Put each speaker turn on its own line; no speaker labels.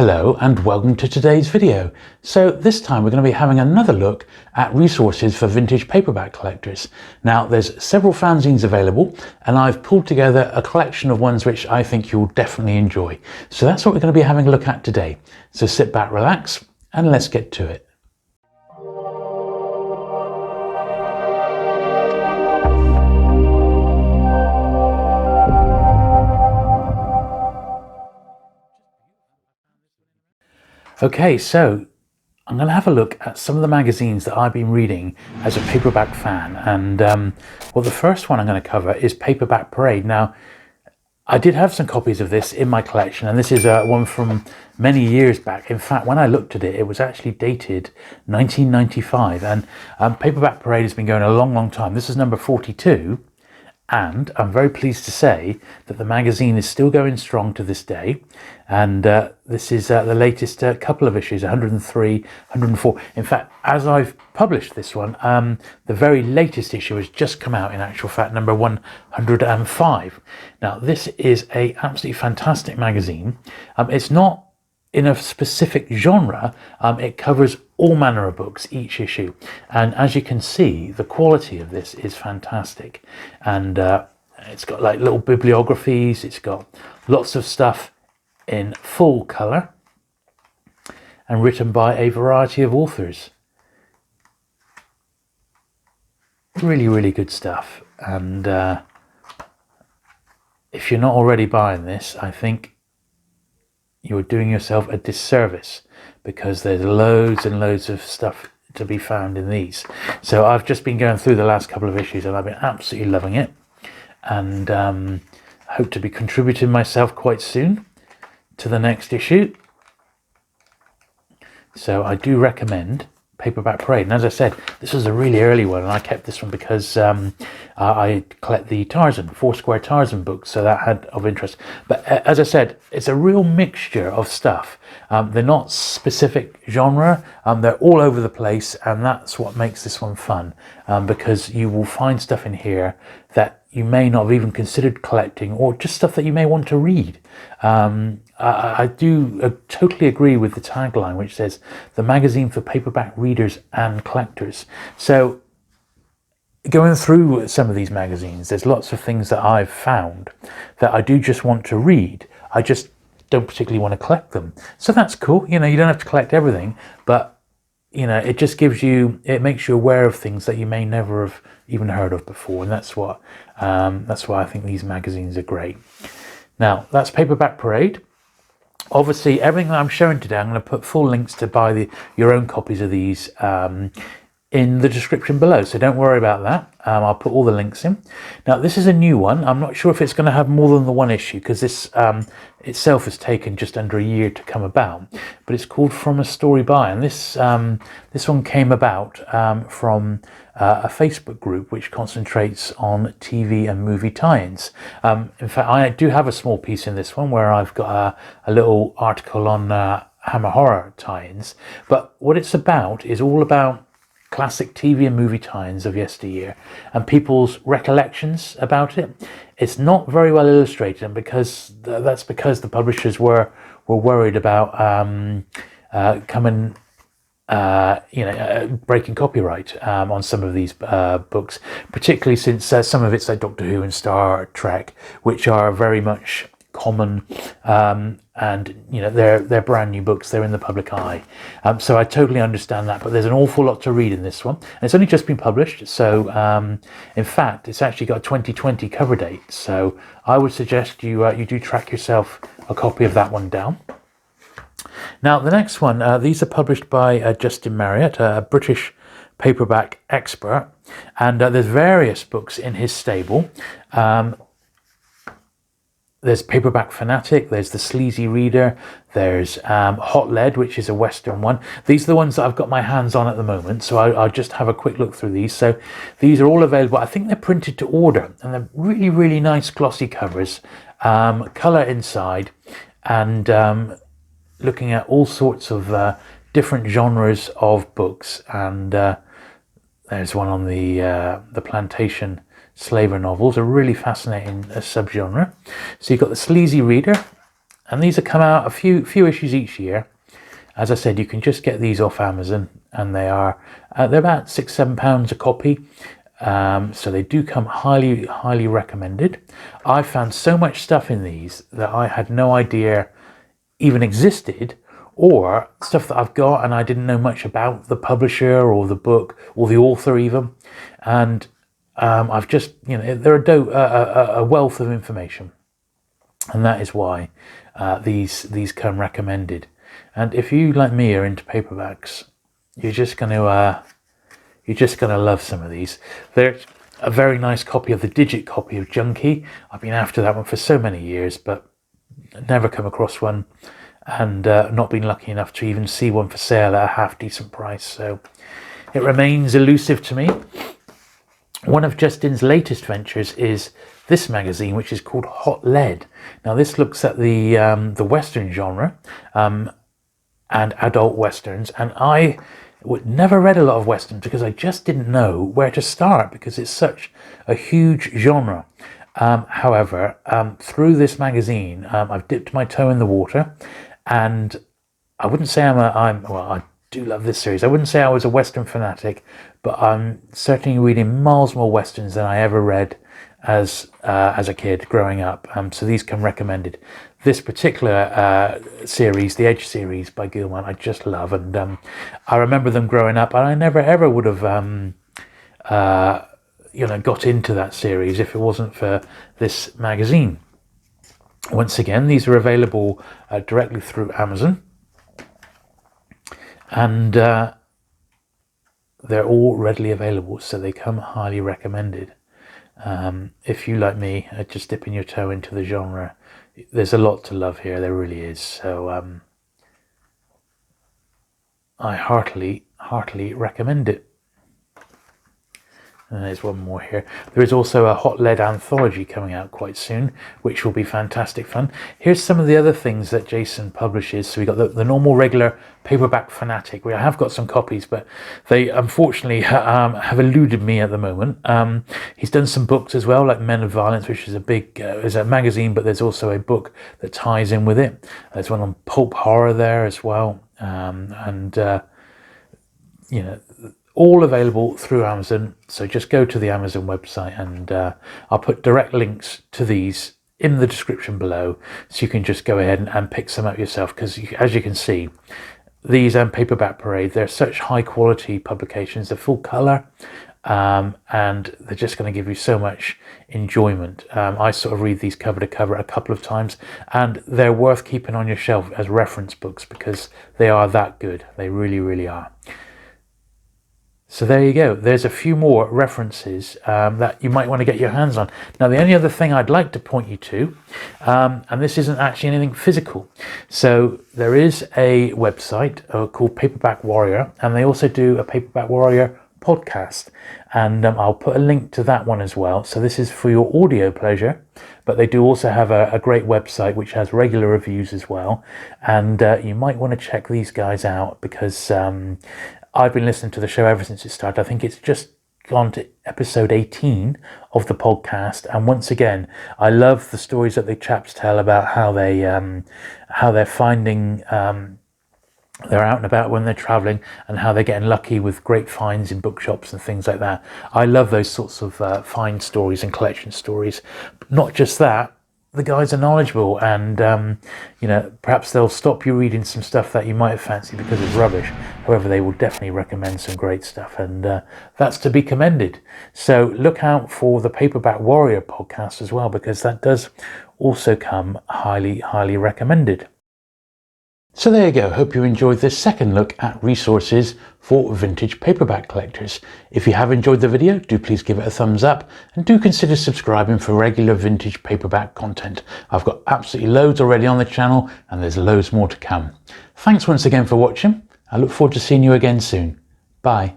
Hello and welcome to today's video. So this time we're going to be having another look at resources for vintage paperback collectors. Now there's several fanzines available and I've pulled together a collection of ones which I think you'll definitely enjoy. So that's what we're going to be having a look at today. So sit back, relax and let's get to it. Okay, so I'm going to have a look at some of the magazines that I've been reading as a paperback fan. And well, the first one I'm going to cover is Paperback Parade. Now, I did have some copies of this in my collection, and this is one from many years back. In fact, when I looked at it, it was actually dated 1995. And Paperback Parade has been going a long, long time. This is number 42. And I'm very pleased to say that the magazine is still going strong to this day. And this is the latest couple of issues, 103, 104. In fact, as I've published this one, the very latest issue has just come out, in actual fact, number 105. Now, this is a absolutely fantastic magazine. It's not in a specific genre. It covers all manner of books, each issue, and as you can see, the quality of this is fantastic. And it's got like little bibliographies, it's got lots of stuff in full color and written by a variety of authors. Really good stuff. And if you're not already buying this, I think you're doing yourself a disservice, because there's loads and loads of stuff to be found in these. So I've just been going through the last couple of issues and I've been absolutely loving it, and I hope to be contributing myself quite soon to the next issue. So I do recommend Paperback Parade. And as I said, this was a really early one, and I kept this one because I collect the Tarzan, Foursquare Tarzan books, so that had of interest. But as I said, it's a real mixture of stuff. They're not specific genre, they're all over the place, and that's what makes this one fun, because you will find stuff in here that you may not have even considered collecting, or just stuff that you may want to read. I do totally agree with the tagline, which says the magazine for paperback readers and collectors. So going through some of these magazines, there's lots of things that I've found that I do just want to read. I just don't particularly want to collect them. So that's cool. You know, you don't have to collect everything, but you know, it just gives you, it makes you aware of things that you may never have even heard of before. And that's why I think these magazines are great. Now, that's Paperback Parade. Obviously, everything that I'm showing today, I'm going to put full links to buy your own copies of these in the description below, so don't worry about that. I'll put all the links in. Now, this is a new one. I'm not sure if it's going to have more than the one issue, because this itself has taken just under a year to come about, but it's called From a Story By, and this one came about from a Facebook group which concentrates on TV and movie tie-ins. In fact, I do have a small piece in this one where I've got a little article on Hammer Horror tie-ins, but what it's about is all about classic TV and movie tie-ins of yesteryear and people's recollections about it. It's not very well illustrated, and that's because the publishers were worried about breaking copyright on some of these books, particularly since some of it's like Doctor Who and Star Trek, which are very much common, and you know, they're brand new books, they're in the public eye, so I totally understand that. But there's an awful lot to read in this one, and it's only just been published, so in fact it's actually got a 2020 cover date, so I would suggest you do track yourself a copy of that one down. Now the next one, these are published by Justin Marriott, a British paperback expert, and there's various books in his stable. There's Paperback Fanatic, there's The Sleazy Reader, there's Hot Lead, which is a Western one. These are the ones that I've got my hands on at the moment, so I'll just have a quick look through these. So these are all available. I think they're printed to order, and they're really nice glossy covers, colour inside, and looking at all sorts of different genres of books. And there's one on the plantation slaver novels, a really fascinating subgenre. So you've got The Sleazy Reader, and these have come out a few issues each year. As I said, you can just get these off Amazon, and they're about £6-7 a copy. So they do come highly recommended. I found so much stuff in these that I had no idea even existed, or stuff that I've got and I didn't know much about the publisher or the book or the author even. And I've just, they're a wealth of information, and that is why these come recommended. And if you, like me, are into paperbacks, you're just going to love some of these. There's a very nice copy of the digit copy of Junkie. I've been after that one for so many years, but never come across one, and not been lucky enough to even see one for sale at a half decent price. So it remains elusive to me. One of Justin's latest ventures is this magazine, which is called Hot Lead. Now this looks at the Western genre and adult Westerns, and I never read a lot of Westerns because I just didn't know where to start because it's such a huge genre. However, through this magazine, I've dipped my toe in the water, and I wouldn't say I do love this series. I wouldn't say I was a Western fanatic, but I'm certainly reading miles more Westerns than I ever read as a kid growing up. So these come recommended. This particular series, the Edge series by Gilman, I just love, and I remember them growing up, and I never ever would have got into that series if it wasn't for this magazine. Once again, these are available directly through Amazon, and they're all readily available, so they come highly recommended. If you, like me, are just dipping your toe into the genre, there's a lot to love here, there really is. So I heartily recommend it. And there's one more here. There is also a Hot Lead anthology coming out quite soon, which will be fantastic fun. Here's some of the other things that Jason publishes. So we got the normal regular Paperback Fanatic. I have got some copies, but they unfortunately have eluded me at the moment. He's done some books as well, like Men of Violence, which is is a magazine, but there's also a book that ties in with it. There's one on pulp horror there as well, all available through Amazon. So just go to the Amazon website, and I'll put direct links to these in the description below, so you can just go ahead and pick some up yourself, because as you can see, these and Paperback Parade, they're such high quality publications. They're full color, and they're just going to give you so much enjoyment. I sort of read these cover to cover a couple of times, and they're worth keeping on your shelf as reference books because they are that good. They really are. So there you go. There's a few more references that you might want to get your hands on. Now, the only other thing I'd like to point you to, and this isn't actually anything physical. So there is a website called Paperback Warrior, and they also do a Paperback Warrior podcast. And I'll put a link to that one as well. So this is for your audio pleasure, but they do also have a great website which has regular reviews as well. And you might want to check these guys out, because I've been listening to the show ever since it started. I think it's just gone to episode 18 of the podcast, and once again, I love the stories that the chaps tell about how they're finding they're out and about when they're traveling, and how they're getting lucky with great finds in bookshops and things like that. I love those sorts of find stories and collection stories. But not just that, the guys are knowledgeable, and perhaps they'll stop you reading some stuff that you might have fancied because it's rubbish. However, they will definitely recommend some great stuff, and that's to be commended. So look out for the Paperback Warrior podcast as well, because that does also come highly recommended. So there you go. Hope you enjoyed this second look at resources for vintage paperback collectors. If you have enjoyed the video, do please give it a thumbs up, and do consider subscribing for regular vintage paperback content. I've got absolutely loads already on the channel, and there's loads more to come. Thanks once again for watching. I look forward to seeing you again soon. Bye.